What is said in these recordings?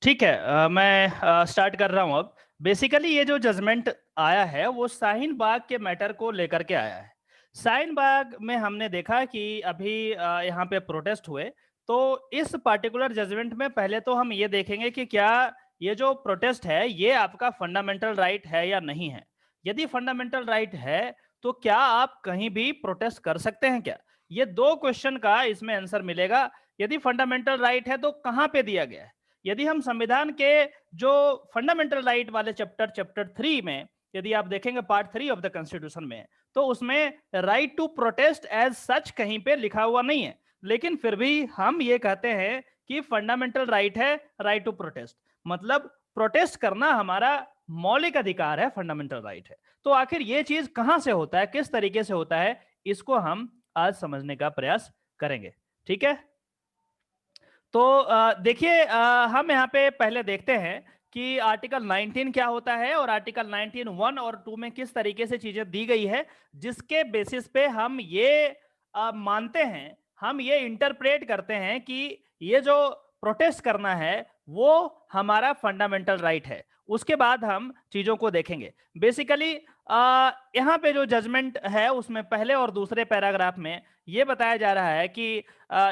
ठीक है, मैं स्टार्ट कर रहा हूं अब। बेसिकली ये जो जजमेंट आया है वो शाहीन बाग के मैटर को लेकर के आया है। शाहीन बाग में हमने देखा कि अभी यहाँ पे प्रोटेस्ट हुए। तो इस पार्टिकुलर जजमेंट में पहले तो हम ये देखेंगे कि क्या ये जो प्रोटेस्ट है ये आपका फंडामेंटल राइट है या नहीं है। यदि फंडामेंटल राइट है तो क्या आप कहीं भी प्रोटेस्ट कर सकते हैं क्या? ये दो क्वेश्चन का इसमें आंसर मिलेगा। यदि फंडामेंटल राइट है तो कहाँ पे दिया गया है? यदि हम संविधान के जो फंडामेंटल राइट वाले चैप्टर 3 में यदि आप देखेंगे पार्ट 3 ऑफ द कॉन्स्टिट्यूशन में, तो उसमें right to protest as such कहीं पे लिखा हुआ नहीं है। लेकिन फिर भी हम ये कहते हैं कि फंडामेंटल राइट है राइट टू प्रोटेस्ट, मतलब प्रोटेस्ट करना हमारा मौलिक अधिकार है, फंडामेंटल राइट है। तो आखिर ये चीज कहां से होता है, किस तरीके से होता है, इसको हम आज समझने का प्रयास करेंगे। ठीक है, तो देखिए, हम यहाँ पे पहले देखते हैं कि आर्टिकल 19 क्या होता है और आर्टिकल 19 1 और 2 में किस तरीके से चीजें दी गई है, जिसके बेसिस पे हम ये मानते हैं, हम ये इंटरप्रेट करते हैं कि ये जो प्रोटेस्ट करना है वो हमारा फंडामेंटल राइट है। उसके बाद हम चीजों को देखेंगे। बेसिकली यहाँ पे जो जजमेंट है उसमें पहले और दूसरे पैराग्राफ में ये बताया जा रहा है कि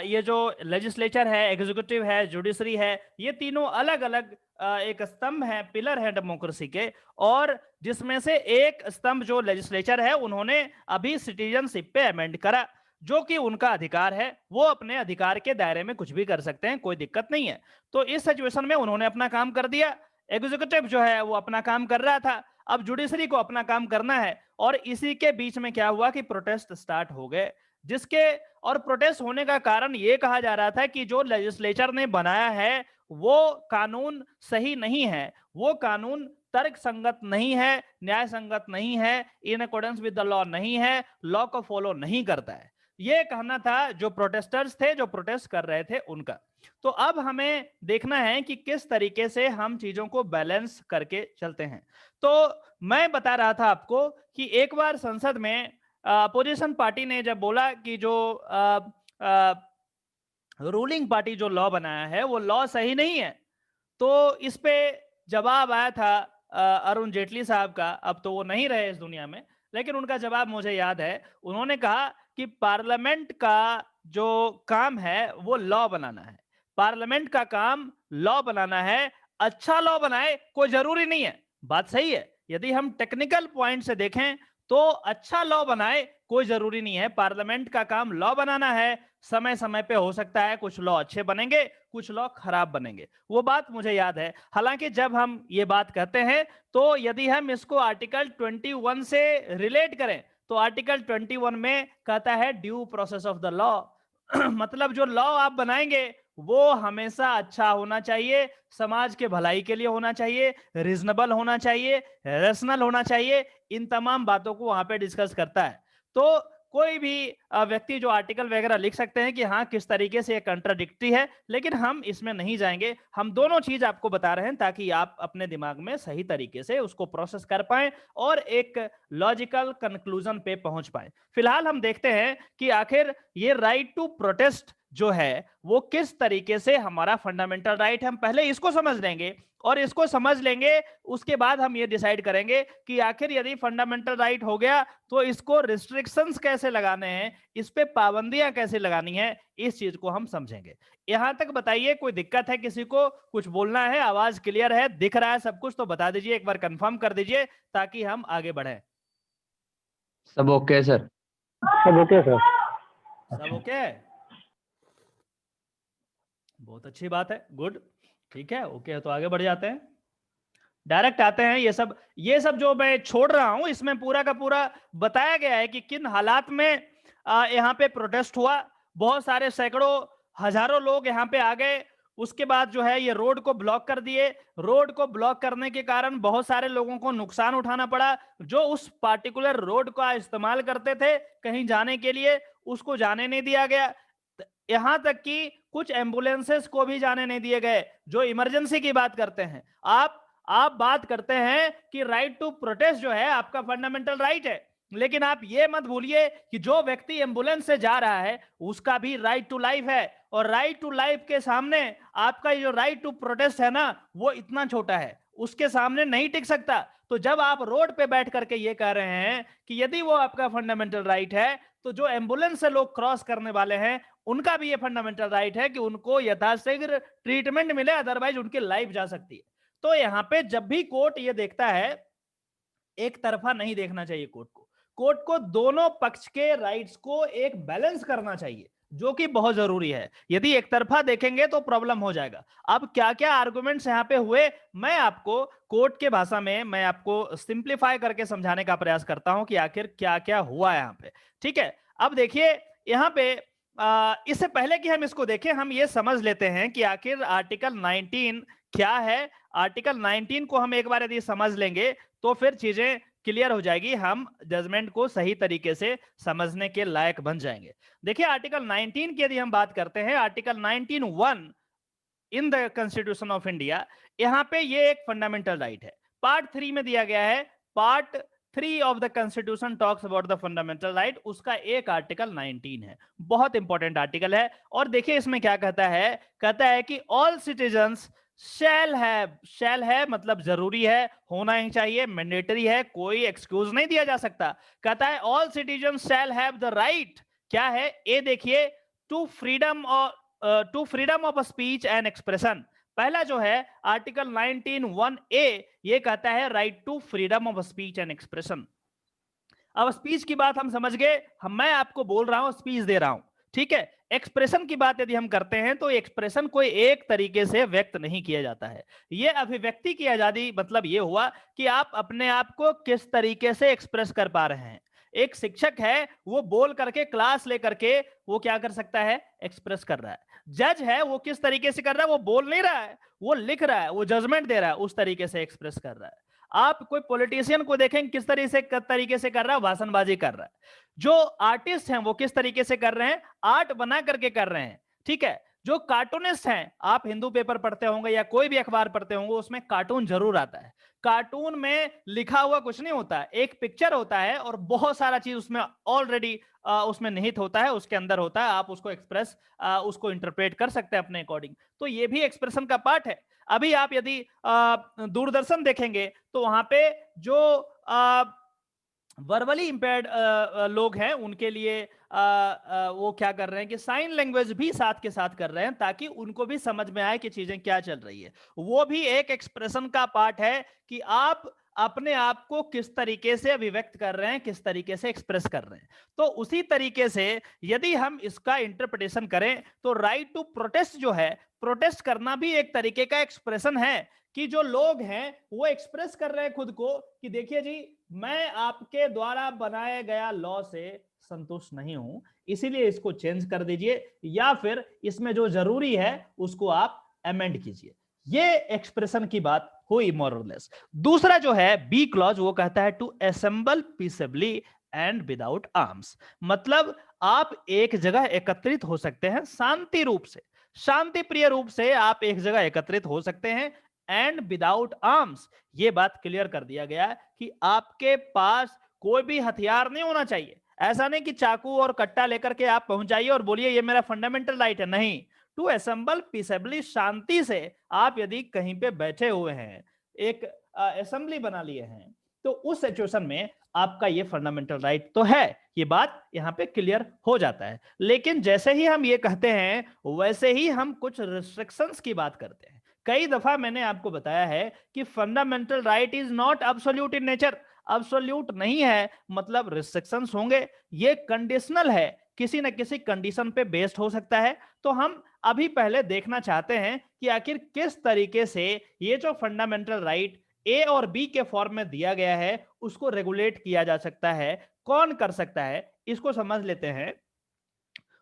ये जो लेजिस्लेचर है, एग्जीक्यूटिव है, जुडिशरी है, ये तीनों अलग अलग एक स्तंभ है, पिलर है डेमोक्रेसी के। और जिसमें से एक स्तंभ जो लेजिस्लेचर है, उन्होंने अभी सिटीजनशिप पे अमेंड करा, जो कि उनका अधिकार है, वो अपने अधिकार के दायरे में कुछ भी कर सकते हैं, कोई दिक्कत नहीं है। तो इस सिचुएशन में उन्होंने अपना काम कर दिया, एग्जीक्यूटिव जो है वो अपना काम कर रहा था, अब जुडिशरी को अपना काम करना है। और इसी के बीच में क्या हुआ कि प्रोटेस्ट स्टार्ट हो गए, जिसके और प्रोटेस्ट होने का कारण ये कहा जा रहा था कि जो लेजिस्लेचर ने बनाया है वो कानून सही नहीं है, वो कानून तर्क संगत नहीं है, न्याय संगत नहीं है, in accordance with the law नहीं है, लॉ को फॉलो नहीं करता है। ये कहना था जो प्रोटेस्टर्स थे, जो प्रोटेस्ट कर रहे थे, उनका। तो अब हमें देखना है कि किस तरीके से हम चीजों को बैलेंस करके चलते हैं। तो मैं बता रहा था आपको कि एक बार संसद में अपोजिशन पार्टी ने जब बोला कि जो रूलिंग पार्टी जो लॉ बनाया है वो लॉ सही नहीं है, तो इस पे जवाब आया था अरुण जेटली साहब का। अब तो वो नहीं रहे इस दुनिया में, लेकिन उनका जवाब मुझे याद है। उन्होंने कहा कि पार्लियामेंट का जो काम है वो लॉ बनाना है, पार्लियामेंट का काम लॉ बनाना है। अच्छा लॉ बनाए कोई जरूरी नहीं है, बात सही है। यदि हम टेक्निकल पॉइंट से देखें तो अच्छा लॉ बनाए कोई जरूरी नहीं है, पार्लियामेंट का काम लॉ बनाना है। समय समय पे हो सकता है कुछ लॉ अच्छे बनेंगे, कुछ लॉ खराब बनेंगे, वो बात मुझे याद है। हालांकि जब हम ये बात कहते हैं तो यदि हम इसको आर्टिकल 21 से रिलेट करें तो आर्टिकल 21 में कहता है due process of the law. मतलब जो लॉ आप बनाएंगे वो हमेशा अच्छा होना चाहिए, समाज के भलाई के लिए होना चाहिए, रीजनेबल होना चाहिए, रेशनल होना चाहिए। इन तमाम बातों को वहां पे डिस्कस करता है। तो कोई भी व्यक्ति जो आर्टिकल वगैरह लिख सकते हैं कि हाँ किस तरीके से ये कंट्राडिक्टरी है, लेकिन हम इसमें नहीं जाएंगे। हम दोनों चीज आपको बता रहे हैं ताकि आप अपने दिमाग में सही तरीके से उसको प्रोसेस कर पाए और एक लॉजिकल कंक्लूजन पे पहुंच पाए। फिलहाल हम देखते हैं कि आखिर ये राइट टू प्रोटेस्ट जो है वो किस तरीके से हमारा फंडामेंटल राइट है। हम पहले इसको समझ लेंगे, और इसको समझ लेंगे उसके बाद हम ये डिसाइड करेंगे कि आखिर यदि फंडामेंटल राइट हो गया तो इसको रिस्ट्रिक्शंस कैसे लगाने हैं, इस पे पाबंदियां कैसे लगानी है, इस चीज को हम समझेंगे। यहां तक बताइए कोई दिक्कत है, किसी को कुछ बोलना है, आवाज क्लियर है, दिख रहा है सब कुछ तो बता दीजिए, एक बार कंफर्म कर दीजिए ताकि हम आगे बढ़े। सब ओके सर। सब ओके सर। सब ओके, बहुत अच्छी बात है, गुड। ठीक है, ओके, तो आगे बढ़ जाते हैं, डायरेक्ट आते हैं। ये सब जो मैं छोड़ रहा हूं इसमें पूरा का पूरा बताया गया है कि किन हालात में यहाँ पे प्रोटेस्ट हुआ। बहुत सारे सैकड़ों हजारों लोग यहाँ पे आ गए। उसके बाद जो है ये रोड को ब्लॉक कर दिए। रोड को ब्लॉक करने के कारण बहुत सारे लोगों को नुकसान उठाना पड़ा। जो उस पार्टिकुलर रोड का इस्तेमाल करते थे कहीं जाने के लिए, उसको जाने नहीं दिया गया। यहां तक कि कुछ एम्बुलेंसेस को भी जाने नहीं दिए गए जो इमरजेंसी की बात करते हैं। आप बात करते हैं कि राइट टू प्रोटेस्ट जो है आपका फंडामेंटल राइट है, लेकिन आप ये मत भूलिए कि जो व्यक्ति एम्बुलेंस से जा रहा है उसका भी राइट टू लाइफ है, और राइट टू लाइफ के सामने आपका जो राइट टू प्रोटेस्ट है ना, वो इतना छोटा है, उसके सामने नहीं टिक सकता। तो जब आप रोड पे बैठ करके ये कह रहे हैं कि यदि वो आपका फंडामेंटल राइट है, तो जो एम्बुलेंस से लोग क्रॉस करने वाले हैं उनका भी ये फंडामेंटल राइट है कि उनको यथाशीघ्र ट्रीटमेंट मिले, अदरवाइज उनकी लाइफ जा सकती है। तो यहां पे जब भी कोर्ट ये देखता है, एक तरफा नहीं देखना चाहिए कोर्ट को दोनों पक्ष के राइट्स को एक बैलेंस करना चाहिए, जो कि बहुत जरूरी है। यदि एक तरफा देखेंगे तो प्रॉब्लम हो जाएगा। अब क्या क्या आर्गुमेंट्स यहां पे हुए, मैं आपको कोर्ट के भाषा में मैं आपको सिंप्लीफाई करके समझाने का प्रयास करता हूं कि आखिर क्या क्या हुआ यहां पे। ठीक है, अब देखिए यहां पे इससे पहले कि हम इसको देखें, हम ये समझ लेते हैं कि आखिर आर्टिकल 19 क्या है। आर्टिकल 19 को हम एक बार यदि समझ लेंगे तो फिर चीजें क्लियर हो जाएगी, हम जजमेंट को सही तरीके से समझने के लायक बन जाएंगे। देखिए आर्टिकल 19 की यदि हम बात करते हैं, article 19(1) in the constitution of India, यहां पे ये एक फंडामेंटल राइट है। पार्ट 3 में दिया गया है, part 3 of the constitution talks about the fundamental right, उसका एक आर्टिकल 19 है, बहुत इंपॉर्टेंट आर्टिकल है। और देखिए इसमें क्या कहता है कि ऑल सिटीजन्स शैल है मतलब जरूरी है, होना ही चाहिए, मैंडेटरी है, कोई एक्सक्यूज नहीं दिया जा सकता। कहता है all citizen shall have the right, क्या है ए देखिए, to freedom of speech and expression. पहला जो है आर्टिकल 19(1)(a), ये कहता है right to freedom of speech and expression. अब स्पीच की बात हम समझ गए, मैं आपको बोल रहा हूं, स्पीच दे रहा हूं, ठीक है। एक्सप्रेशन की बात यदि हम करते हैं तो एक्सप्रेशन कोई एक तरीके से व्यक्त नहीं किया जाता है। ये अभिव्यक्ति की आजादी मतलब ये हुआ कि आप अपने आप को किस तरीके से एक्सप्रेस कर पा रहे हैं। एक शिक्षक है, वो बोल करके क्लास लेकर के वो क्या कर सकता है, एक्सप्रेस कर रहा है। जज है, वो किस तरीके से कर रहा है, वो बोल नहीं रहा है, वो लिख रहा है, वो जजमेंट दे रहा है, उस तरीके से एक्सप्रेस कर रहा है। आप कोई पॉलिटिशियन को देखें किस तरीके से कर रहा है, भाषणबाजी कर रहा है। जो आर्टिस्ट हैं वो किस तरीके से कर रहे हैं, आर्ट बना करके कर रहे हैं, ठीक है। जो कार्टूनिस्ट हैं, आप हिंदू पेपर पढ़ते होंगे या कोई भी अखबार पढ़ते होंगे, उसमें कार्टून जरूर आता है। कार्टून में लिखा हुआ कुछ नहीं होता, एक पिक्चर होता है और बहुत सारा चीज उसमें ऑलरेडी उसमें निहित होता है, उसके अंदर होता है, आप उसको उसको इंटरप्रेट कर सकते हैं अपने अकॉर्डिंग। तो ये भी एक्सप्रेशन का पार्ट है। अभी आप यदि दूरदर्शन देखेंगे तो वहां पे जो वर्बली इंपेयर्ड लोग हैं उनके लिए वो क्या कर रहे हैं कि साइन लैंग्वेज भी साथ के साथ कर रहे हैं, ताकि उनको भी समझ में आए कि चीजें क्या चल रही है। वो भी एक एक्सप्रेशन का पार्ट है कि आप अपने आप को किस तरीके से अभिव्यक्त कर रहे हैं, किस तरीके से एक्सप्रेस कर रहे हैं। तो उसी तरीके से यदि हम इसका इंटरप्रिटेशन करें तो राइट टू प्रोटेस्ट जो है, प्रोटेस्ट करना भी एक तरीके का एक्सप्रेशन है, कि जो लोग हैं वो एक्सप्रेस कर रहे हैं खुद को कि देखिए जी, मैं आपके द्वारा बनाए गया लॉ से संतुष्ट नहीं हूं, इसीलिए इसको चेंज कर दीजिए, या फिर इसमें जो जरूरी है उसको आप अमेंड कीजिए। ये एक्सप्रेशन की बात हुई मोर और लेस। दूसरा जो है बी क्लॉज, वो कहता है to assemble peacefully and without arms, मतलब आप एक जगह एकत्रित हो सकते हैं शांति रूप से, शांति प्रिय रूप से आप एक जगह एकत्रित हो सकते हैं, एंड विदाउट आर्म्स। ये बात क्लियर कर दिया गया कि आपके पास कोई भी हथियार नहीं होना चाहिए। ऐसा नहीं कि चाकू और कट्टा लेकर के आप पहुंच जाइए और बोलिए ये मेरा फंडामेंटल राइट है, नहीं। टू असेंबल पीसफुली, शांति से आप यदि कहीं पे बैठे हुए हैं, एक असेंबली बना लिए हैं, तो उस सिचुएशन में आपका ये फंडामेंटल राइट तो है, ये बात यहां पे क्लियर हो जाता है। लेकिन जैसे ही हम ये कहते हैं वैसे ही हम कुछ रिस्ट्रिक्शंस की बात करते हैं। कई दफा मैंने आपको बताया है कि fundamental right is not absolute in nature, absolute नहीं है, मतलब रिस्ट्रिक्शंस होंगे, ये कंडीशनल है, किसी न किसी कंडीशन पे बेस्ड हो सकता है। तो हम अभी पहले देखना चाहते हैं कि आखिर किस तरीके से ये जो फंडामेंटल राइट ए और बी के फॉर्म में दिया गया है उसको रेगुलेट किया जा सकता है, कौन कर सकता है, इसको समझ लेते हैं।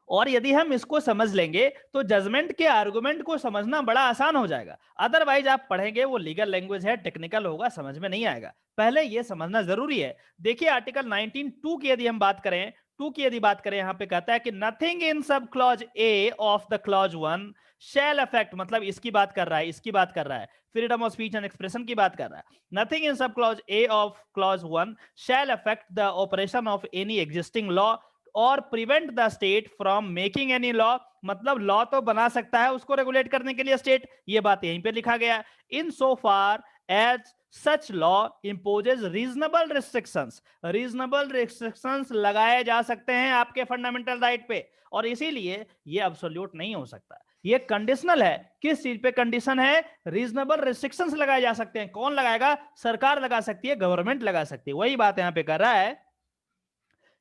और यदि हम इसको समझ लेंगे तो जजमेंट के आर्गुमेंट को समझना बड़ा आसान हो जाएगा। अदरवाइज आप पढ़ेंगे वो लीगल लैंग्वेज है, टेक्निकल होगा, समझ में नहीं आएगा। पहले ये समझना जरूरी है। देखिए आर्टिकल 19(2) की यदि हम बात करें, 2 की यदि बात करें, यहां पे कहता है कि nothing in sub clause A of the clause 1 shall affect, मतलब इसकी बात कर रहा है, इसकी बात कर रहा है, freedom of speech and expression की बात कर रहा है। Nothing in sub clause A of clause 1 shall affect the operation of any existing law or prevent the state from making any law, मतलब लॉ तो बना सकता है, उसको रेगुलेट करने के लिए स्टेट, ये बात यहीं पे लिखा गया है। In so far as such law imposes reasonable restrictions, reasonable restrictions लगाए जा सकते हैं आपके फंडामेंटल राइट पे, और इसीलिए ये अब्सोल्यूट नहीं हो सकता, ये कंडीशनल है। किस चीज पे कंडीशन है? रीजनेबल रिस्ट्रिक्शंस लगाए जा सकते हैं। कौन लगाएगा? सरकार लगा सकती है, गवर्नमेंट लगा सकती है। वही बात यहां पे कर रहा है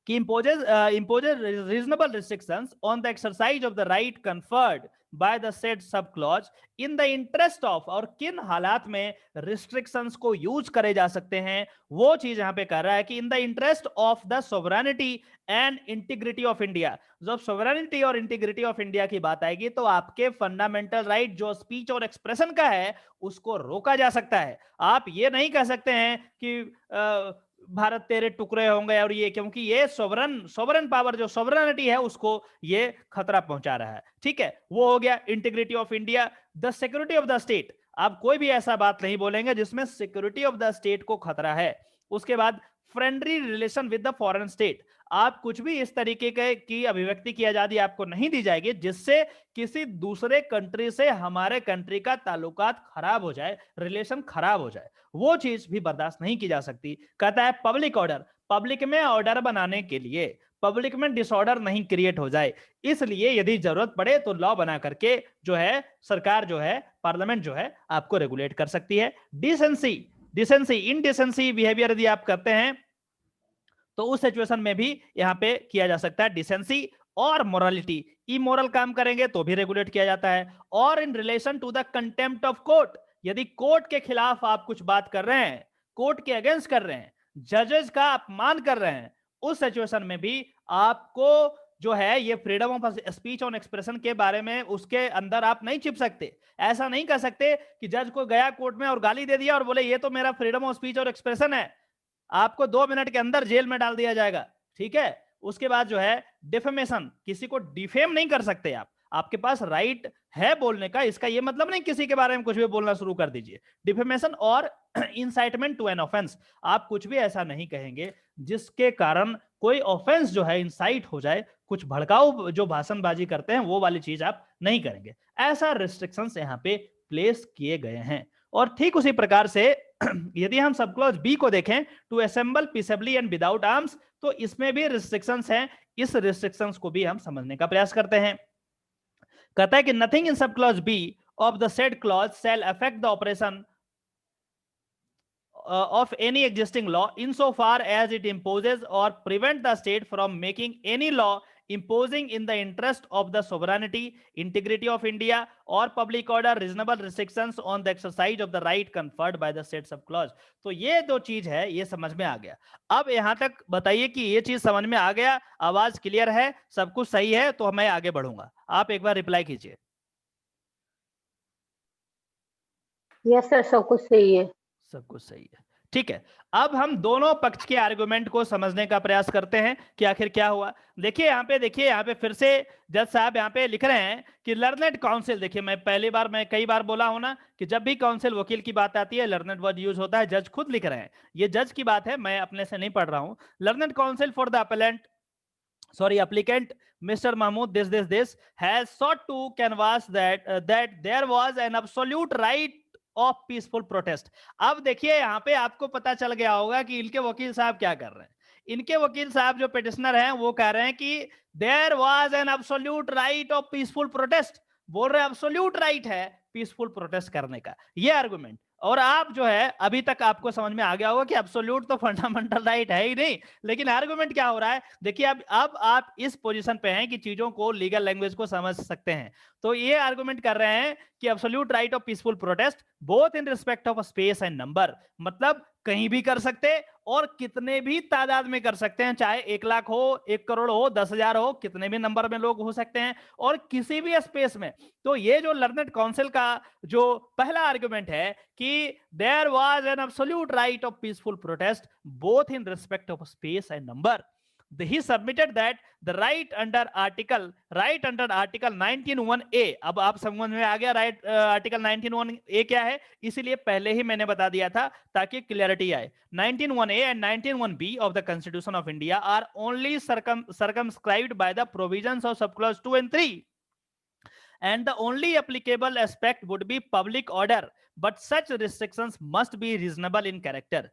कि imposes reasonable restrictions on the exercise of the right conferred by the said sub clause in the interest of, और किन हालात में restrictions को यूज करे जा सकते हैं, वो चीज यहां पे कर रहा है कि in the interest of the sovereignty and integrity of India। जब sovereignty और integrity of India की बात आएगी तो आपके फंडामेंटल राइट जो स्पीच और एक्सप्रेशन का है उसको रोका जा सकता है। आप ये नहीं कह सकते हैं कि भारत तेरे टुकड़े होंगे और ये, क्योंकि ये सोवरन पावर जो सोवरेनिटी है उसको ये खतरा पहुंचा रहा है। ठीक है, वो हो गया integrity of India. The security of the state, आप कोई भी ऐसा बात नहीं बोलेंगे जिसमें सिक्योरिटी ऑफ द स्टेट को खतरा है। उसके बाद friendly relation with the foreign state, आप कुछ भी इस तरीके की अभिव्यक्ति की आजादी आपको नहीं दी जाएगी जिससे किसी दूसरे कंट्री से हमारे कंट्री का ताल्लुकात खराब हो जाए, रिलेशन खराब हो जाए, वो चीज भी बर्दाश्त नहीं की जा सकती। कहता है पब्लिक ऑर्डर, पब्लिक में ऑर्डर बनाने के लिए, पब्लिक में डिसऑर्डर नहीं क्रिएट हो जाए, इसलिए यदि जरूरत पड़े तो लॉ बना करके जो है सरकार जो है, पार्लियामेंट जो है आपको रेगुलेट कर सकती है। डिसेंसी इनडिसेंसी बिहेवियर यदि आप करते हैं तो उस सिचुएशन में भी यहां पे किया जा सकता है डिसेंसी। और मोरालिटी, इमोरल काम करेंगे तो भी रेगुलेट किया जाता है। और in relation to the contempt of court, यदि कोर्ट के खिलाफ आप कुछ बात कर रहे हैं, कोर्ट के अगेंस्ट कर रहे हैं, जजेस का अपमान कर रहे हैं, उस सिचुएशन में भी आपको जो है ये फ्रीडम ऑफ स्पीच और एक्सप्रेशन के बारे में उसके अंदर आप नहीं छिप सकते। ऐसा नहीं कर सकते कि जज को गया कोर्ट में और गाली दे दिया और बोले ये तो मेरा फ्रीडम ऑफ स्पीच और एक्सप्रेशन है, आपको 2 मिनट के अंदर जेल में डाल दिया जाएगा। ठीक है, उसके बाद जो है डिफेमेशन, किसी को डिफेम नहीं कर सकते आप, आपके पास राइट है बोलने का, इसका ये मतलब नहीं किसी के बारे में कुछ भी बोलना शुरू कर दीजिए। डिफेमेशन और इंसाइटमेंट टू एन ऑफेंस, आप कुछ भी ऐसा नहीं कहेंगे जिसके कारण कोई ऑफेंस जो है इंसाइट हो जाए, कुछ भड़काऊ जो भाषणबाजी करते हैं वो वाली चीज आप नहीं करेंगे। ऐसा रिस्ट्रिक्शंस यहाँ पे प्लेस किए गए हैं। और ठीक उसी प्रकार से यदि हम सब क्लॉज बी को देखें, to assemble peacefully and without arms, तो इसमें भी रिस्ट्रिक्शंस हैं। इस रिस्ट्रिक्शंस को भी हम समझने का प्रयास करते हैं। कहता है कि nothing in sub clause B of the said clause shall affect the operation of any existing law insofar as it imposes or prevent the state from making any law imposing in the interest of the sovereignty, integrity of India or public order reasonable restrictions on the exercise of the right conferred by the said sub clause। तो ये दो चीज है, ये समझ में आ गया। अब यहां तक बताइए कि ये चीज समझ में आ गया, आवाज क्लियर है, सब कुछ सही है, तो मैं आगे बढ़ूंगा। आप एक बार रिप्लाई कीजिए। यस सर, सब कुछ सही है। सब कुछ सही है, ठीक है। अब हम दोनों पक्ष के आर्गुमेंट को समझने का प्रयास करते हैं कि आखिर क्या हुआ। देखिए यहाँ पे फिर से जज साहब यहाँ पे लिख रहे हैं कि लर्नेड काउंसिल, देखिए मैं कई बार बोला हूं ना कि जब भी काउंसिल वकील की बात आती है लर्नेड वर्ड यूज होता है। जज खुद लिख रहे हैं, ये जज की बात है, मैं अपने से नहीं पढ़ रहा हूं। Learned council for the applicant Mr. Mahmood this has sought to canvass that there was an absolute right of peaceful protest. अब देखिए यहां पे आपको पता चल गया होगा कि इनके वकील साहब क्या कर रहे हैं। इनके वकील साहब जो पिटिशनर हैं वो कह रहे हैं कि there was an absolute right of peaceful protest, बोल रहे हैं एब्सोल्यूट राइट है पीसफुल प्रोटेस्ट करने का, ये आर्गुमेंट। और आप जो है अभी तक आपको समझ में आ गया होगा कि एब्सोल्यूट तो फंडामेंटल राइट है ही नहीं, लेकिन आर्गुमेंट क्या हो रहा है। देखिए अब आप इस पोजीशन पे हैं कि चीजों को लीगल लैंग्वेज को समझ सकते हैं। तो ये आर्गुमेंट कर रहे हैं कि absolute right of peaceful protest both in respect of space and number, मतलब कहीं भी कर सकते और कितने भी तादाद में कर सकते हैं, चाहे 1 लाख हो, 1 करोड़ हो, 10,000 हो, कितने भी नंबर में लोग हो सकते हैं और किसी भी स्पेस में। तो ये जो लर्नेड काउंसिल का जो पहला आर्गुमेंट है कि there was an absolute right of peaceful protest both in respect of space and number, he submitted that the right under article 19(1)(a), अब आप समझ में आ गया राइट आर्टिकल 19(1)(a) क्या है, इसीलिए पहले ही मैंने बता दिया था ताकि क्लियरिटी आए। 19(1)(a) and 19(1)(b of the Constitution of India are only circumscribed by the provisions of subclause 2 and 3, and the only applicable aspect would be public order, but such restrictions must be reasonable in character.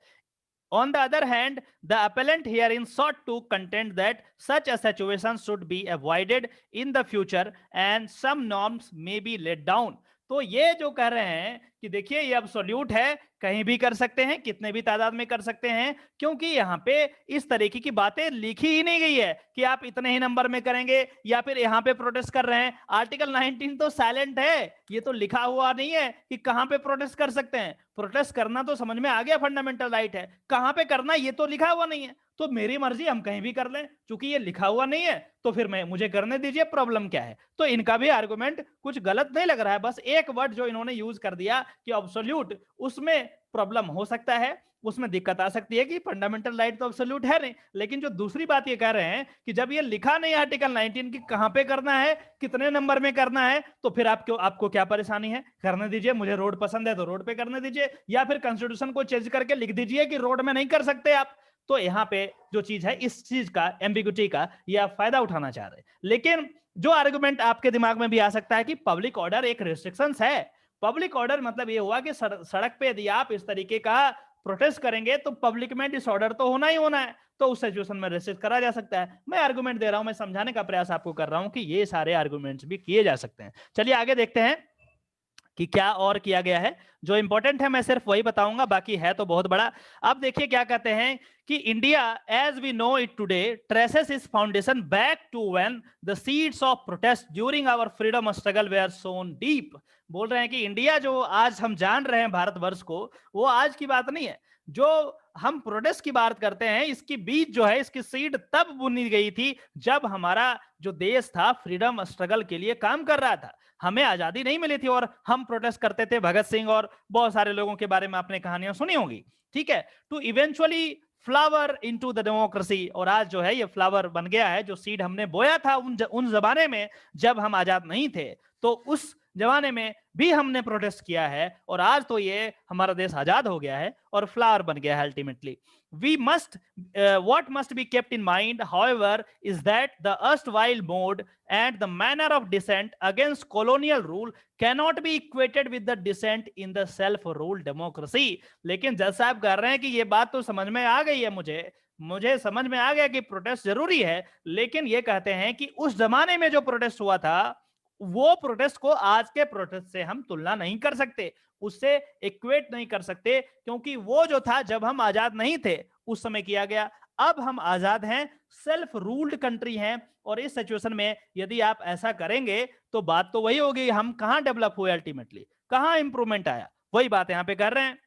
On the other hand, the appellant herein sought to contend that such a situation should be avoided in the future and some norms may be laid down. तो ये जो कह रहे हैं कि देखिए ये absolute है, कहीं भी कर सकते हैं, कितने भी तादाद में कर सकते हैं, क्योंकि यहाँ पे इस तरीके की बातें लिखी ही नहीं गई है कि आप इतने ही नंबर में करेंगे या फिर यहाँ पे प्रोटेस्ट कर रहे हैं। आर्टिकल 19 तो साइलेंट है, ये तो लिखा हुआ नहीं है कि कहाँ पे प्रोटेस्ट कर सकते हैं। प्रोटेस्ट करना तो समझ में आ गया, फंडामेंटल राइट है, कहाँ पे करना ये तो लिखा हुआ नहीं है। तो मेरी मर्जी, हम कहीं भी कर लें, चूंकि ये लिखा हुआ नहीं है तो फिर मुझे करने दीजिए, प्रॉब्लम क्या है। तो इनका भी आर्गुमेंट कुछ गलत नहीं लग रहा है, बस एक वर्ड जो इन्होंने यूज कर दिया कि अब्सोल्यूट, उसमें प्रॉब्लम हो सकता है, उसमें दिक्कत आ सकती है कि फंडामेंटल राइट तो अब्सोल्यूट है नहीं। लेकिन जो दूसरी बात ये कह रहे हैं कि जब ये लिखा नहीं है आर्टिकल 19 की कहां पे करना है, कितने नंबर में करना है, तो फिर आपको क्या परेशानी है, करने दीजिए। मुझे रोड पसंद है तो रोड पे करने दीजिए, या फिर कॉन्स्टिट्यूशन को चेंज करके लिख दीजिए कि रोड में नहीं कर सकते आप। तो यहाँ पे जो चीज है, इस चीज का, एम्बिग्यूटी का, ये आप फायदा उठाना चाह रहे हैं। लेकिन जो आर्गुमेंट आपके दिमाग में भी आ सकता है कि पब्लिक ऑर्डर एक रिस्ट्रिक्शंस है। पब्लिक ऑर्डर मतलब ये हुआ कि सड़क पे यदि आप इस तरीके का प्रोटेस्ट करेंगे तो पब्लिक में डिसऑर्डर तो होना ही होना है, तो उस सिचुएशन में रेस्ट्रिक्ट करा जा सकता है। मैं आर्गुमेंट दे रहा हूं, मैं समझाने का प्रयास आपको कर रहा हूं कि ये सारे आर्गुमेंट्स भी किए जा सकते हैं। चलिए आगे देखते हैं कि क्या और किया गया है। जो इंपॉर्टेंट है मैं सिर्फ वही बताऊंगा, बाकी है तो बहुत बड़ा। अब देखिए क्या कहते हैं कि India as we know it today traces its foundation back to when the seeds of protest during our freedom struggle were sown deep. बोल रहे हैं कि इंडिया जो आज हम जान रहे हैं भारतवर्ष को, वो आज की बात नहीं है। जो हम प्रोटेस्ट की बात करते हैं, इसकी बीज जो है, इसकी सीड तब बुनी गई थी जब हमारा जो देश था फ्रीडम स्ट्रगल के लिए काम कर रहा था, हमें आजादी नहीं मिली थी और हम प्रोटेस्ट करते थे। भगत सिंह और बहुत सारे लोगों के बारे में आपने कहानियां सुनी होंगी, ठीक है। To eventually flower into the democracy, और आज जो है ये फ्लावर बन गया है। जो सीड हमने बोया था उन जमाने में जब हम आजाद नहीं थे, तो उस जमाने में भी हमने प्रोटेस्ट किया है, और आज तो ये हमारा देश आजाद हो गया है और फ्लावर बन गया है ultimately. What must be kept in mind, however, is that the erstwhile mode and the manner of dissent against colonial rule cannot be equated with the dissent in the self-ruled democracy. लेकिन जैसा आप कर रहे हैं कि ये बात तो समझ में आ गई है, मुझे समझ में आ गया कि प्रोटेस्ट जरूरी है, लेकिन ये कहते हैं कि उस जमाने में जो प्रोटेस्ट हुआ था, वो प्रोटेस्ट को आज के प्रोटेस्ट से हम तुलना नहीं कर सकते, उससे इक्वेट नहीं कर सकते, क्योंकि वो जो था जब हम आजाद नहीं थे उस समय किया गया। अब हम आजाद हैं, सेल्फ रूल्ड कंट्री हैं, और इस सिचुएशन में यदि आप ऐसा करेंगे तो बात तो वही होगी, हम कहां डेवलप हुए, अल्टीमेटली कहां इंप्रूवमेंट आया, वही बात यहां पे कर रहे हैं।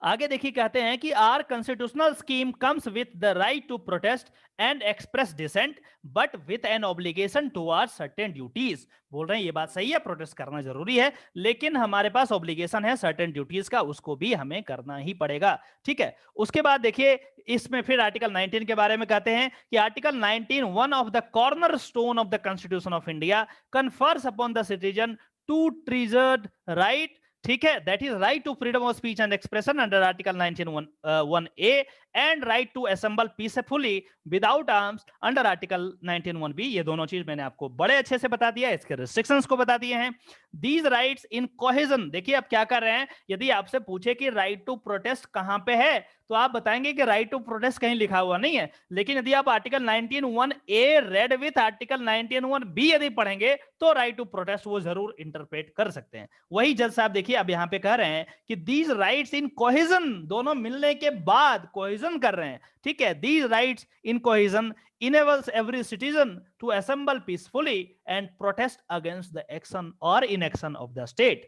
आगे देखिए कहते हैं कि our constitutional scheme comes with the right to protest and express dissent but with an obligation towards certain duties. बोल रहे हैं ये बात सही है, प्रोटेस्ट करना जरूरी है, लेकिन हमारे पास ऑब्लिगेशन है सर्टेन ड्यूटीज का, उसको भी हमें करना ही पड़ेगा, ठीक है। उसके बाद देखिए इसमें फिर आर्टिकल 19 के बारे में कहते हैं कि article 19 one of the cornerstone of the constitution of India confers upon the citizen two treasured right, ठीक है, that is right to freedom of speech and expression under article 19(1)(a and right to assemble peacefully without arms under article 19(1)(b। ये दोनों चीज मैंने आपको बड़े अच्छे से बता दिया, इसके रिस्ट्रिक्शंस को बता दिए हैं। दीज राइट्स इन कोहेजन, देखिए अब क्या कर रहे हैं, यदि आपसे पूछे कि राइट टू प्रोटेस्ट कहां पे है, तो आप बताएंगे कि राइट टू प्रोटेस्ट कहीं लिखा हुआ नहीं है, लेकिन यदि आप article 19(1)(a red with article 19(1)(b यदि पढ़ेंगे तो राइट टू प्रोटेस्ट वो जरूर इंटरप्रेट कर सकते हैं। वही जज साहब देखिए अब यहां पे कह रहे हैं कि दीज राइट्स इन कोहेजन, दोनों मिलने के बाद कोहेजन कर रहे हैं, ठीक है। These rights in cohesion enables every citizen to assemble peacefully and protest against the action or inaction of the state.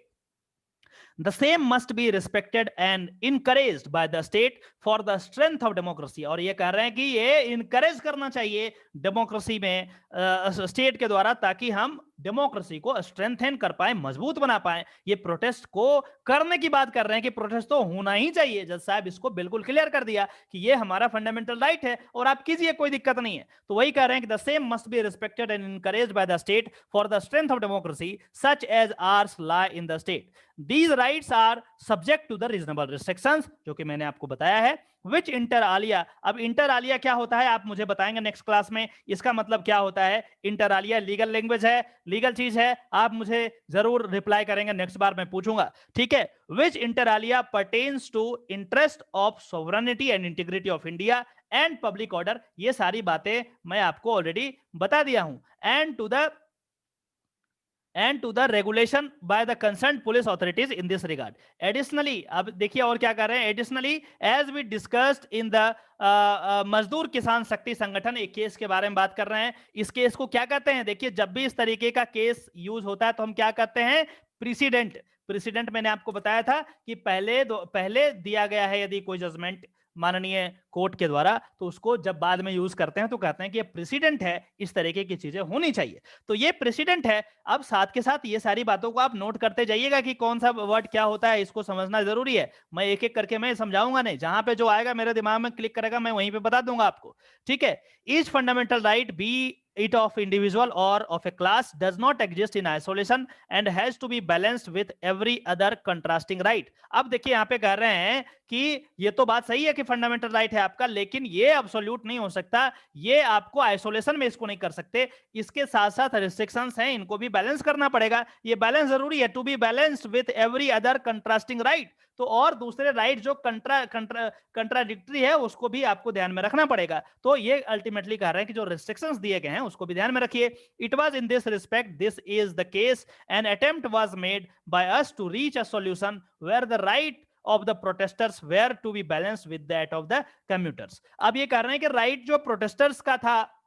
The same must be respected and encouraged by the state for the strength of democracy। और ये कह रहे हैं कि ये encourage करना चाहिए democracy में स्टेट के द्वारा, ताकि हम डेमोक्रेसी को स्ट्रेंथन कर पाए, मजबूत बना पाए। ये प्रोटेस्ट को करने की बात कर रहे हैं कि प्रोटेस्ट तो होना ही चाहिए। जज साहब इसको बिल्कुल क्लियर कर दिया कि ये हमारा फंडामेंटल राइट है और आप कीजिए, कोई दिक्कत नहीं है। तो वही कह रहे हैं कि the same must be respected and encouraged by the state for the strength of democracy such as ours lie in the state. These rights are subject to the reasonable restrictions, जो कि मैंने आपको बताया है। Which inter alia, अब inter Alia क्या होता है आप मुझे बताएंगे नेक्स्ट क्लास में, इसका मतलब क्या होता है। इंटर आलिया लीगल लैंग्वेज है, लीगल चीज है, आप मुझे जरूर रिप्लाई करेंगे, नेक्स्ट बार मैं पूछूंगा, ठीक है। Which inter alia pertains to interest of sovereignty and integrity of India and public order, ये सारी बातें मैं आपको ऑलरेडी बता दिया हूं। and to the regulation by the concerned police authorities in this regard. Additionally, अब देखिए और क्या कर रहे हैं। Additionally, as we discussed in the मजदूर किसान शक्ति संगठन, एक केस के बारे में बात कर रहे हैं। इस केस को क्या कहते हैं, देखिए जब भी इस तरीके का केस यूज होता है तो हम क्या कहते हैं, प्रेसिडेंट। प्रेसिडेंट मैंने आपको बताया था कि पहले दिया गया है यदि कोई जजमेंट माननीय कोर्ट के द्वारा, तो उसको जब बाद में यूज करते हैं तो कहते हैं कि ये प्रेसिडेंट है, इस तरीके की चीजें होनी चाहिए। तो ये प्रेसिडेंट है। अब साथ के साथ ये सारी बातों को आप नोट करते जाइएगा कि कौन सा वर्ड क्या होता है, इसको समझना जरूरी है। मैं एक एक करके मैं समझाऊंगा नहीं, जहां पे जो आएगा मेरे दिमाग में क्लिक करेगा मैं वहीं पे बता दूंगा आपको, ठीक है। Each fundamental right be it of individual or of a class does not exist in isolation and has to be balanced with every other contrasting right। अब देखिए यहां पे कह रहे हैं कि ये तो बात सही है कि फंडामेंटल राइट है आपका, लेकिन ये अब्सोल्यूट नहीं हो सकता, ये आपको आइसोलेशन में इसको नहीं कर सकते, इसके साथ साथ रिस्ट्रिक्शंस हैं, इनको भी बैलेंस करना पड़ेगा। ये बैलेंस जरूरी है, to be balanced with every other contrasting right. तो और दूसरे राइट जो कंट्राडिक्टरी है उसको भी आपको ध्यान में रखना पड़ेगा। तो ये अल्टीमेटली कह रहे हैं कि जो रिस्ट्रिक्शंस दिए गए हैं उसको भी ध्यान में रखिए। It was in this respect this is the case an attempt was made by us to reach a solution where the right of the protesters were to be balanced with that of the commuters। अब ये कह रहे हैं कि right जो protesters का था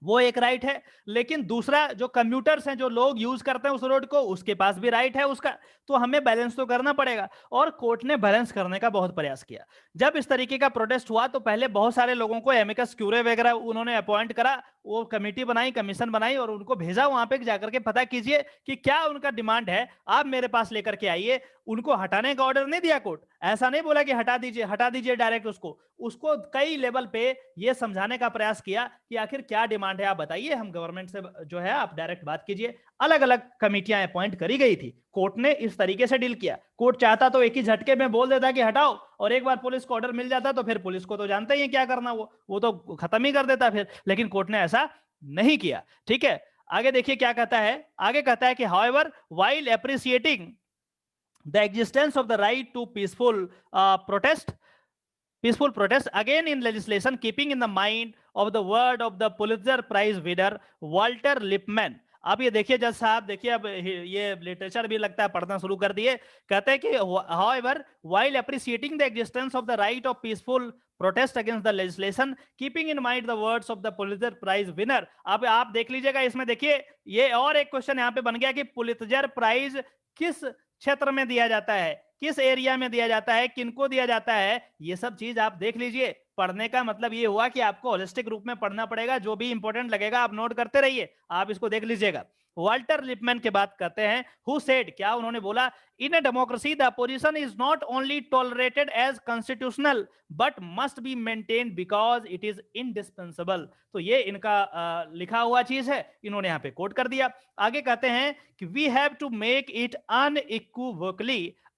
वो एक राइट है, लेकिन दूसरा जो कम्यूटर्स हैं, जो लोग यूज करते हैं उस रोड को, उसके पास भी राइट है उसका। तो हमें बैलेंस तो करना पड़ेगा, और कोर्ट ने बैलेंस करने का बहुत प्रयास किया। जब इस तरीके का प्रोटेस्ट हुआ तो पहले बहुत सारे लोगों को एमिकस क्यूरे वगैरह उन्होंने अपॉइंट करा, वो कमेटी बनाई, कमीशन बनाई और उनको भेजा वहां पे जाकर के पता कीजिए कि क्या उनका डिमांड है, आप मेरे पास लेकर के आइए। उनको हटाने का ऑर्डर नहीं दिया कोर्ट, ऐसा नहीं बोला कि हटा दीजिए डायरेक्ट उसको कई लेवल पे ये समझाने का प्रयास किया कि आखिर क्या डिमांड है आप बताइए, हम गवर्नमेंट से जो है आप डायरेक्ट बात कीजिए। अलग अलग कमेटियां अपॉइंट करी गई थी, कोर्ट ने इस तरीके से डील किया। कोर्ट चाहता तो एक ही झटके में बोल देता कि हटाओ, और एक बार पुलिस को ऑर्डर मिल जाता तो फिर पुलिस को तो जानते ही है क्या करना, वो तो खत्म ही कर देता फिर, लेकिन कोर्ट ने ऐसा नहीं किया, ठीक है। आगे देखिए क्या कहता है, आगे कहता है कि however while appreciating the existence of the right to peaceful protest again in legislation, keeping in the mind of the word of the Pulitzer Prize winner Walter Lippmann। अब ये देखिए जज साहब, देखिए अब ये लिटरेचर भी लगता है पढ़ना शुरू कर दिए। कहते हैं कि however while appreciating the existence of the right of peaceful protest against the legislation, keeping in mind the words of the Pulitzer Prize winner। अब आप देख लीजिएगा इसमें, देखिए ये और एक क्वेश्चन यहाँ पे बन गया कि पुलित्जर प्राइज किस क्षेत्र में दिया जाता है, किस एरिया में दिया जाता है, किनको दिया जाता है, ये सब चीज आप देख लीजिए। पढ़ने का मतलब ये हुआ कि आपको होलिस्टिक रूप में पढ़ना पड़ेगा, जो भी इंपॉर्टेंट लगेगा आप नोट करते रहिए, आप इसको देख लीजिएगा। वाल्टर लिपमैन की बात करते हैं, हु सेड, क्या उन्होंने बोला, in a democracy the opposition is not only tolerated as constitutional but must be maintained because it is indispensable. तो ये इनका लिखा हुआ चीज है, इन्होंने यहाँ पे कोट कर दिया। आगे कहते हैं कि we have to make it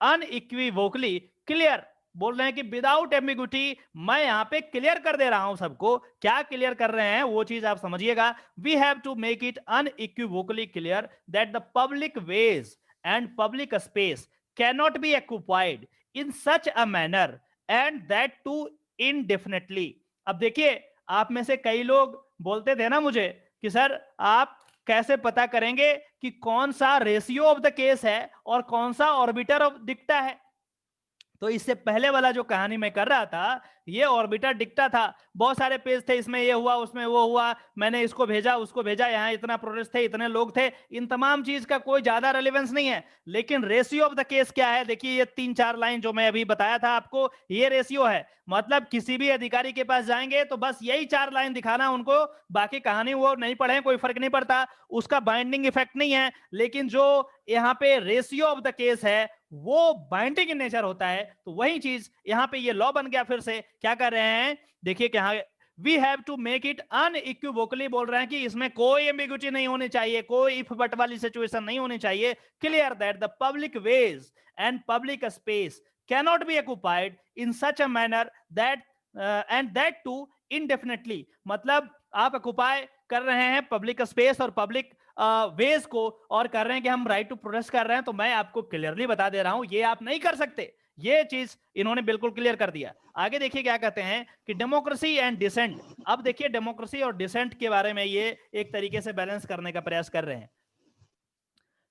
unequivocally clear, बोल रहे हैं कि विदाउट एम्बिग्यूटी, मैं यहां पे क्लियर कर दे रहा हूं सबको। क्या क्लियर कर रहे हैं वो चीज आप समझिएगा। We have to make it unequivocally clear that the public ways and public space can not be occupied in such a manner and that too indefinitely. अब देखिए, आप में से कई लोग बोलते थे ना मुझे कि सर आप कैसे पता करेंगे कि कौन सा रेशियो ऑफ द केस है और कौन सा ऑर्बिटर ऑफ डिक्टा है। तो इससे पहले वाला जो कहानी मैं कर रहा था, ये ऑर्बिटर डिक्टा था, बहुत सारे पेज थे, इसमें ये हुआ, उसमें वो हुआ, मैंने इसको भेजा, उसको भेजा, यहाँ इतना प्रोटेस्ट थे, इतने लोग थे, इन तमाम चीज का कोई ज्यादा रेलेवेंस नहीं है। लेकिन रेशियो ऑफ द केस क्या है, देखिए ये 3-4 लाइन जो मैं अभी बताया था आपको, ये रेशियो है। मतलब किसी भी अधिकारी के पास जाएंगे तो बस यही 4 लाइन दिखाना उनको, बाकी कहानी वो नहीं पढ़े कोई फर्क नहीं पड़ता, उसका बाइंडिंग इफेक्ट नहीं है। लेकिन जो यहाँ पे रेशियो ऑफ द केस है वो बाइंडिंग इन नेचर होता है। तो वही चीज यहाँ पे ये लॉ बन गया। फिर से क्या कर रहे हैं, देखिए क्या, we have to make it unequivocally, बोल रहे हैं कि इसमें कोई एम्बिग्युइटी नहीं होनी चाहिए, कोई इफ बट वाली सिचुएशन नहीं होनी चाहिए। Clear that the public ways and public space cannot be occupied in such a manner that and that too indefinitely। मतलब आप ऑक्युपाई कर रहे हैं पब्लिक स्पेस और पब्लिक वेज को, और कर रहे हैं कि हम राइट टू प्रोटेस्ट कर रहे हैं, तो मैं आपको क्लियरली बता दे रहा हूं ये आप नहीं कर सकते। ये चीज इन्होंने बिल्कुल क्लियर कर दिया। आगे देखिए क्या कहते हैं कि डेमोक्रेसी एंड डिसेंट। अब देखिए डेमोक्रेसी और डिसेंट के बारे में ये एक तरीके से बैलेंस करने का प्रयास कर रहे हैं।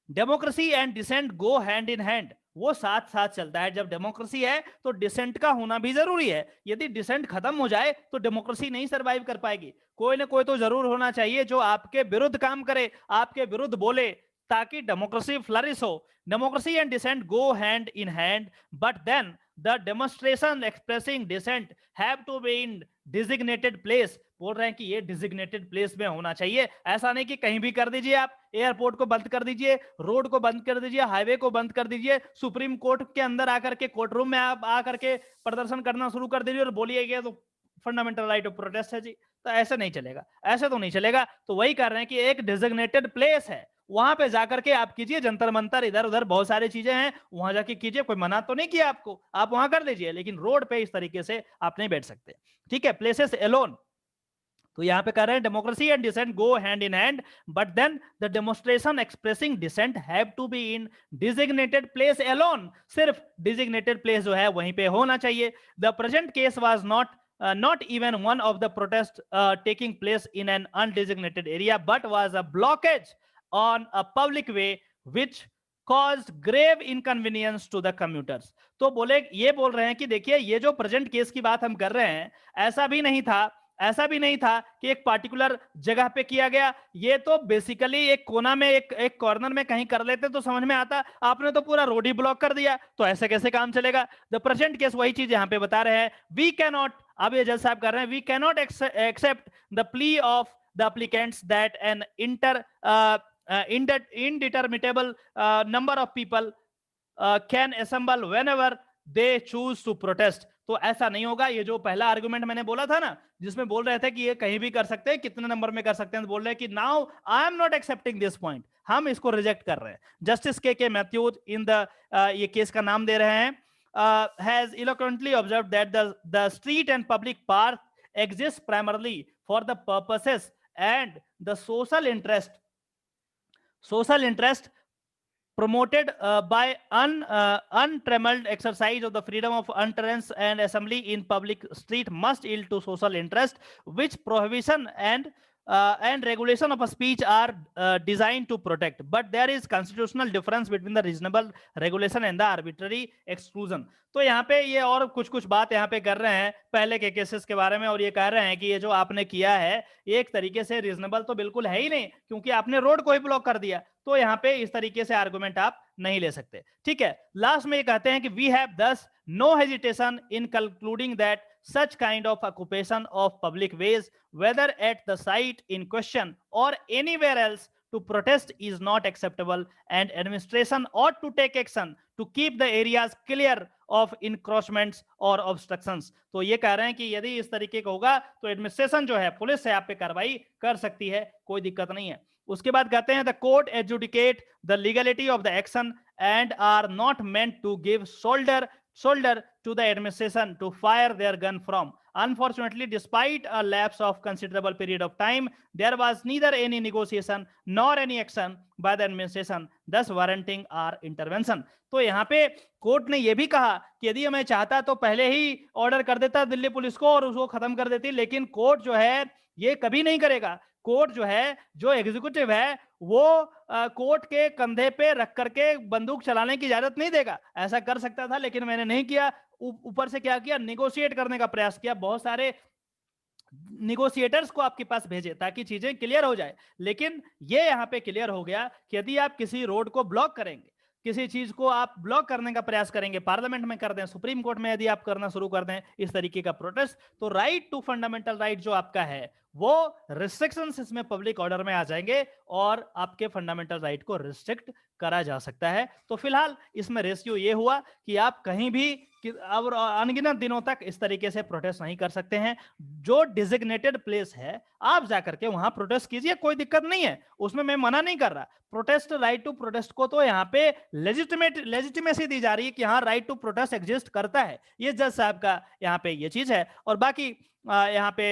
Democracy and dissent go hand in hand, वो साथ साथ चलता है। जब डेमोक्रेसी है तो डिसेंट का होना भी जरूरी है। यदि डिसेंट खत्म हो जाए तो डेमोक्रेसी नहीं सरवाइव कर पाएगी। कोई ना कोई तो जरूर होना चाहिए जो आपके विरुद्ध काम करे, आपके विरुद्ध बोले, ताकि डेमोक्रेसी फ्लरिश हो। Democracy and dissent go hand in hand, but then the demonstration expressing dissent have to be in designated place. बोल रहे हैं कि ये डिजिग्नेटेड प्लेस में होना चाहिए, ऐसा नहीं कि कहीं भी कर दीजिए, आप एयरपोर्ट को बंद कर दीजिए, रोड को बंद कर दीजिए, हाईवे को बंद कर दीजिए, सुप्रीम कोर्ट के अंदर आकर के, कोर्ट रूम में आप आकर के प्रदर्शन करना शुरू कर दीजिए और बोलिए तो फंडामेंटल राइट ऑफ प्रोटेस्ट है जी। तो ऐसे नहीं चलेगा, ऐसे तो नहीं चलेगा। तो वही कर रहे हैं कि एक डिजिग्नेटेड प्लेस है, वहां पे जाकर के आप कीजिए, जंतर मंतर इधर उधर बहुत सारी चीजें हैं, वहां जाके कीजिए, कोई मना तो नहीं किया आपको, आप वहां कर लीजिए, लेकिन रोड पे इस तरीके से आप नहीं बैठ सकते। ठीक है, प्लेसेस एलोन। तो यहां पे कह रहे हैं democracy and dissent go hand in hand, but then the demonstration expressing dissent have to be in designated place alone. सिर्फ डिजिग्नेटेड प्लेस जो है वहीं पे होना चाहिए। The present case was not even one of the protests taking place in an undesignated area, but was a blockage on a public way which caused grave inconvenience to the commuters। तो ये बोल रहे हैं कि देखिए ये जो present case की बात हम कर रहे हैं, ऐसा भी नहीं था कि एक पार्टिकुलर जगह पे किया गया, ये तो बेसिकली एक कोना में, एक कॉर्नर में कहीं कर लेते तो समझ में आता, आपने तो पूरा रोड ही ब्लॉक कर दिया, तो ऐसे कैसे काम चलेगा। द प्रेजेंट केस वही चीज यहां पे बता रहे हैं। वी कैन नॉट, अब ये जज साहब कर रहे हैं, we can not accept the plea of the applicants that an indeterminable number of people can assemble whenever they choose to protest। तो ऐसा नहीं होगा। ये जो पहला आर्गुमेंट मैंने बोला था ना, जिसमें बोल रहे थे कि ये कहीं भी कर सकते हैं, कितने नंबर में कर सकते हैं, तो बोल रहे हैं कि now I am not accepting this point, हम इसको रिजेक्ट कर रहे हैं। जस्टिस के मैथ्यूज इन द ये केस का नाम दे रहे हैं, has eloquently observed that the street and public park exists primarily for the purposes and the social interest promoted by untrammeled exercise of the freedom of utterance and assembly in public street must yield to social interest, which prohibition and regulation of a speech are designed to protect, but there is constitutional difference between the reasonable regulation and the arbitrary exclusion। तो यहाँ पे ये और कुछ बात यहाँ पे कर रहे हैं पहले के केसेस के बारे में, और ये कह रहे हैं कि ये जो आपने किया है एक तरीके से रीजनेबल तो बिल्कुल है ही नहीं, क्योंकि आपने रोड को ही ब्लॉक कर दिया। तो यहाँ पे इस तरीके से आर्गुमेंट आप नहीं ले सकते। ठीक है, लास्ट में ये कहते हैं कि we have thus no hesitation in concluding that such kind of occupation of public ways, whether at the site in question or anywhere else, to protest is not acceptable, and administration ought to take action to keep the areas clear of encroachments or obstructions। तो ये कह रहे हैं कि यदि इस तरीके का होगा तो एडमिनिस्ट्रेशन जो है, पुलिस से आप पे कार्रवाई कर सकती है, कोई दिक्कत नहीं है। उसके बाद कहते हैं the court adjudicate the legality of the action and are not meant to give shoulder to the administration to fire their gun from। Unfortunately, despite a lapse of considerable period of time, there was neither any negotiation nor any action by the administration, thus warranting our intervention। तो यहाँ पे court ने यह भी कहा कि यदि मैं चाहता तो पहले ही ऑर्डर कर देता दिल्ली पुलिस को और उसको खत्म कर देती, लेकिन कोर्ट जो है ये कभी नहीं करेगा। कोर्ट जो है, जो एग्जीक्यूटिव है, वो कोर्ट के कंधे पे रख करके बंदूक चलाने की इजाजत नहीं देगा। ऐसा कर सकता था, लेकिन मैंने नहीं किया। ऊपर से क्या किया, निगोशिएट करने का प्रयास किया, बहुत सारे निगोशिएटर्स को आपके पास भेजे ताकि चीजें क्लियर हो जाए। लेकिन ये यहां पे क्लियर हो गया कि यदि आप किसी रोड को ब्लॉक करेंगे, किसी चीज को आप ब्लॉक करने का प्रयास करेंगे, पार्लियामेंट में कर दें, सुप्रीम कोर्ट में यदि आप करना शुरू कर दें इस तरीके का प्रोटेस्ट, तो राइट टू फंडामेंटल राइट जो आपका है वो रिस्ट्रिक्शंस इसमें पब्लिक ऑर्डर में आ जाएंगे और आपके फंडामेंटल राइट को रिस्ट्रिक्ट करा जा सकता है। तो फिलहाल इसमें रेशियो ये हुआ कि आप कहीं भी और अनगिनत दिनों तक इस तरीके से प्रोटेस्ट नहीं कर सकते हैं। जो डिजिग्नेटेड प्लेस है आप जाकर के वहां प्रोटेस्ट कीजिए, कोई दिक्कत नहीं है, उसमें मैं मना नहीं कर रहा। प्रोटेस्ट, राइट टू प्रोटेस्ट को तो यहाँ पे लेजिटिमेसी दी जा रही है कि हाँ राइट टू प्रोटेस्ट एग्जिस्ट करता है। ये जज साहब का यहाँ पे ये चीज है। और बाकी यहाँ पे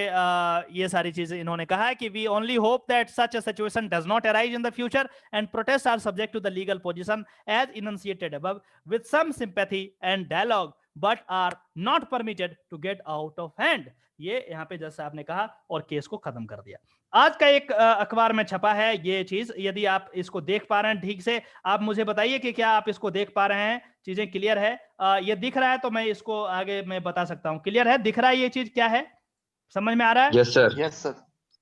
ये सारी चीजें इन्होंने कहा है कि we only hope that such a situation does not arise in the future and protest are subject to the legal position as enunciated above with some sympathy and dialogue but are not permitted to get out of hand. ये यहाँ पे जज साहब ने कहा और case को खत्म कर दिया। आज का एक अखबार में छपा है ये चीज, यदि आप इसको देख पा रहे हैं ठीक से, आप मुझे बताइए कि क्या आप इसको देख पा रहे हैं, चीजें क्लियर है? ये दिख रहा है तो मैं इसको आगे मैं बता सकता हूँ। क्लियर है, दिख रहा है ये चीज क्या है, समझ में आ रहा है? Yes sir. Yes sir.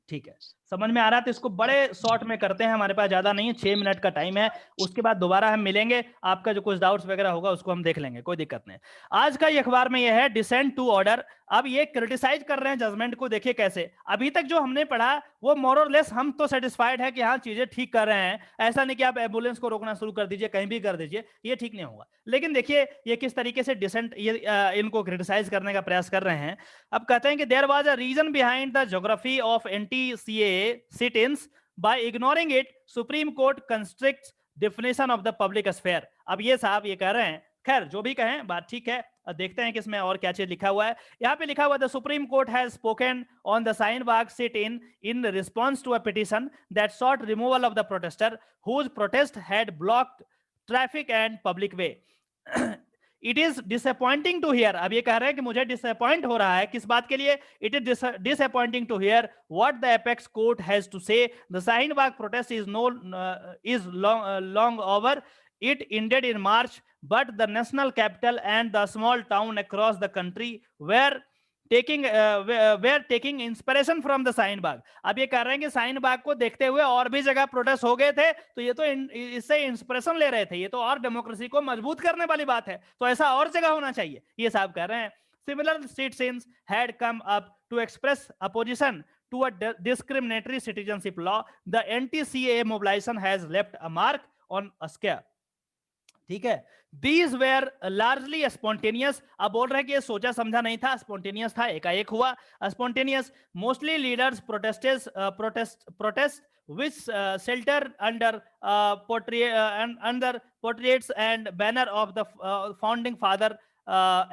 ठीक है, समझ में आ रहा है। तो इसको बड़े शॉर्ट में करते हैं, हमारे पास ज्यादा नहीं है, 6 मिनट का टाइम है, उसके बाद दोबारा हम मिलेंगे, आपका जो कुछ डाउट्स वगैरह होगा उसको हम देख लेंगे, कोई दिक्कत नहीं। आज का ये अखबार में ये है डिसेंट टू ऑर्डर। अब ये क्रिटिसाइज कर रहे हैं जजमेंट को, देखिए कैसे। अभी तक जो हमने पढ़ा वो मोर और लेस हम तो सेटिस्फाइड है कि हाँ चीजें ठीक कर रहे हैं। ऐसा नहीं कि आप एम्बुलेंस को रोकना शुरू कर दीजिए, कहीं भी कर दीजिए, ये ठीक नहीं होगा। लेकिन देखिए ये किस तरीके से डिसेंट ये इनको क्रिटिसाइज करने का प्रयास कर रहे हैं। अब कहते हैं कि there was a reason behind the geography of anti CAA sit ins, by ignoring it supreme court constricts definition of the public sphere. अब ये साहब ये कह रहे हैं, खैर जो भी कहें बात ठीक है, देखते हैं कि इसमें और क्या चीज लिखा हुआ है। यहाँ पे लिखा हुआ the supreme court has spoken on the शाहीन-बाग सिट-इन in response to a petition that short removal of the protester whose protest had blocked traffic and public way. It is disappointing to here, अब ये कह रहे हैं कि मुझे disappoint हो रहा है, किस बात के लिए? It is disappointing to here what the apex court has to से। The शाहीन-बाग protest is long over, it ended in March, but the national capital and the small town across the country were taking inspiration from the शाहीन-बाग। अब ये कह रहे हैं कि शाहीन-बाग को देखते हुए और भी जगह प्रोटेस्ट हो गए थे, तो ये तो इससे इंस्पिरेशन ले रहे थे, ये तो और डेमोक्रेसी को मजबूत करने वाली बात है, तो ऐसा और जगह होना चाहिए, ये साहब कह रहे हैं। Similar citizens had come up to express opposition to a discriminatory citizenship law. The anti-CAA mobilization has left a mark on Askya। ठीक है, these were largely spontaneous। अब बोल रहे हैं कि ये सोचा समझा नहीं था, स्पॉन्टेनियस था, एकाएक हुआ spontaneous. Mostly leaders protest which shelter under portraits and banner of the founding father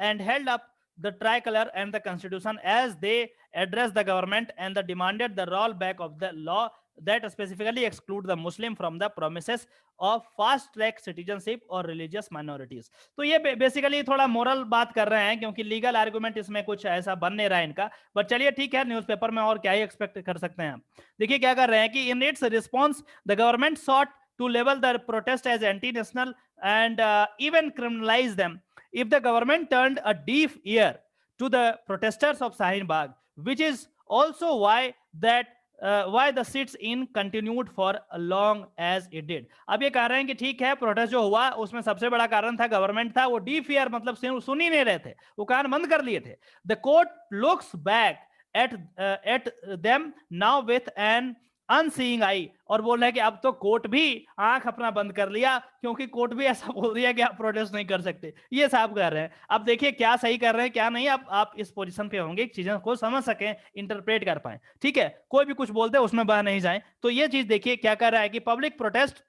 and held up the tricolor and the constitution as they addressed the government and the demanded the rollback of the law that specifically exclude the Muslim from the promises of fast track citizenship or religious minorities। तो ये basically थोड़ा moral बात कर रहे हैं, क्योंकि legal argument इसमें कुछ ऐसा बन नहीं रहा है इनका, बट चलिए ठीक है, न्यूज़पेपर में और क्या ही एक्सपेक्ट कर सकते हैं। देखिए क्या कर रहे हैं कि in its response the government sought to लेवल the protest as anti national and even criminalise them if the government turned a deaf ear to the protesters of Shahin-Bagh, which is also why the sits-in continued for as long as it did। अब ये कह रहे हैं कि ठीक है, protest जो हुआ उसमें सबसे बड़ा कारण था गवर्नमेंट था, वो डीफ ईयर मतलब सुन ही नहीं रहे थे, वो कान बंद कर लिए थे। The court looks back at them now with an unseeing eye, और बोल रहे हैं कि अब तो कोर्ट भी आंख अपना बंद कर लिया, क्योंकि कोर्ट भी ऐसा बोल दिया कि आप प्रोटेस्ट नहीं कर सकते, ये साहब कह रहे हैं। अब देखिए क्या सही कर रहे हैं क्या नहीं, अब आप इस पोजीशन पे होंगे चीजों को समझ सकें, इंटरप्रेट कर पाए, ठीक है। कोई भी कुछ बोलते उसमें बह नहीं जाए। तो ये चीज देखिए क्या कर रहा है कि पब्लिक प्रोटेस्ट,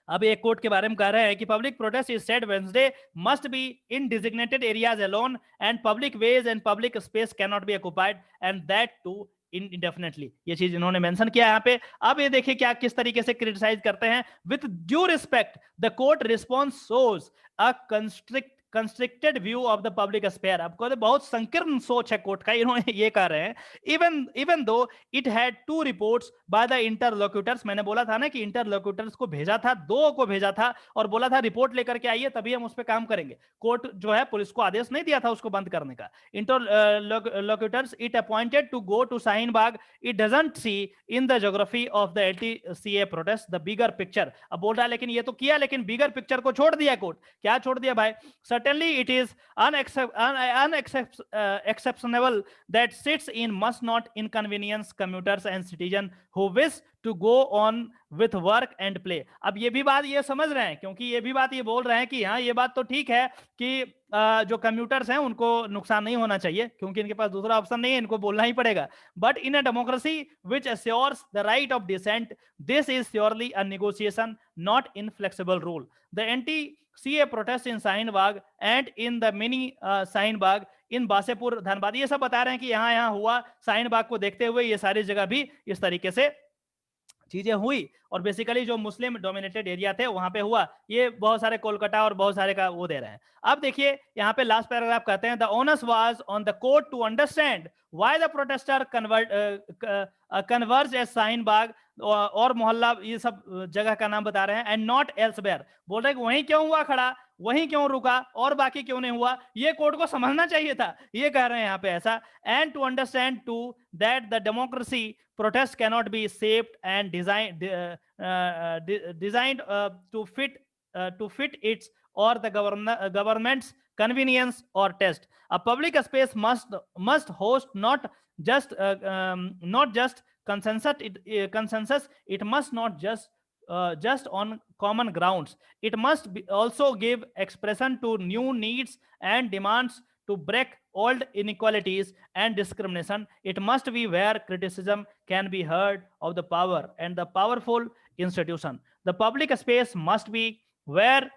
अब एक कोर्ट के बारे में कह रहे हैं कि public protest is said Wednesday must be in designated areas alone and public ways and public space can not be occupied and that too indefinitely। ये चीज इन्होंने मेंशन किया यहाँ पे। अब ये देखिए क्या किस तरीके से क्रिटिसाइज करते हैं। With due respect the court response shows a constricted view of the public sphere. आपको बहुत संकीर्ण सोच है कोर्ट का, इन्होंने ये कह रहे हैं even though it had 2 reports by the interlocutors. मैंने बोला था ना कि इंटरलोक्यूटर्स को भेजा था, 2 को भेजा था और बोला था रिपोर्ट लेकर के आइए तभी हम उस पर काम करेंगे। कोर्ट जो है पुलिस को आदेश नहीं दिया था उसको बंद करने का। Interlocutors it appointed to go to Shaheen Bagh, it doesn't see in the geography of the LTCA protest the bigger picture. अब बोल रहा है लेकिन ये तो किया, लेकिन बिगर पिक्चर को छोड़ दिया कोर्ट। क्या छोड़ दिया भाई? Certainly it is unacceptable that sits in must not inconvenience commuters and citizens who wish to go on with work and play। अब ये भी बात ये समझ रहे हैं, क्योंकि ये भी बात ये बोल रहे हैं कि हाँ ये बात तो ठीक है कि जो कम्यूटर्स हैं उनको नुकसान नहीं होना चाहिए, क्योंकि इनके पास दूसरा ऑप्शन नहीं है, इनको बोलना ही पड़ेगा। But in a democracy which assures the right of dissent, this is surely a negotiation, not inflexible rule. The NTCA protests in Shahin Bagh and in the mini Shahin Bagh in Wasseypur Dhanbad, ये सब बता रहे हैं कि यहाँ हुआ। शाहीन बाग को देखते हुए ये सारी जगह भी इस तरीके से चीजें हुई, और बेसिकली जो मुस्लिम डोमिनेटेड एरिया थे वहां पे हुआ। ये बहुत सारे कोलकाता और बहुत सारे का वो दे रहे हैं। अब देखिए यहाँ पे लास्ट पैराग्राफ कहते हैं the onus was on the court to understand why the protester converge at Shaheen Bagh और मोहल्ला, ये सब जगह का नाम बता रहे हैं, एंड नॉट एल्सवेयर। बोल रहे हैं कि वहीं क्यों हुआ खड़ा, वहीं क्यों रुका और बाकी क्यों नहीं हुआ, ये कोर्ट को समझना चाहिए था, ये कह रहे हैं यहाँ पे ऐसा। And to understand to that the democracy protest cannot be shaped and designed to fit its or the government's convenience or taste. A public space must host not just consensus. It must not just on common grounds. It must also give expression to new needs and demands, to break old inequalities and discrimination. It must be where criticism can be heard of the power and the powerful institution. The public space must be where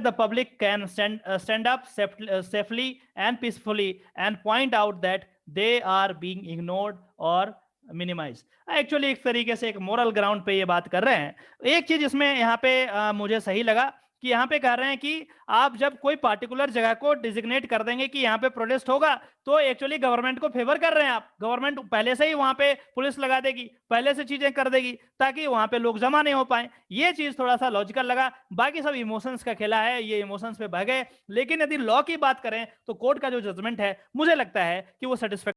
the public can stand up safely and peacefully and point out that they are being ignored or minimise. Actually एक तरीके से एक moral ground पे ये बात कर रहे हैं। एक चीज इसमें यहाँ पे मुझे सही लगा कि यहाँ पे कह रहे हैं कि आप जब कोई पार्टिकुलर जगह को डिजिग्नेट कर देंगे कि यहाँ पे प्रोटेस्ट होगा, तो एक्चुअली गवर्नमेंट को फेवर कर रहे हैं आप। गवर्नमेंट पहले से ही वहां पे पुलिस लगा देगी, पहले से चीजें कर देगी ताकि वहां पे लोग जमा नहीं हो पाए। ये चीज थोड़ा सा लॉजिकल लगा। बाकी सब इमोशंस का खेला है, ये इमोशंस पे बह गए। लेकिन यदि लॉ की बात करें तो कोर्ट का जो जजमेंट है मुझे लगता है कि वो सेटिस्फैक्टरी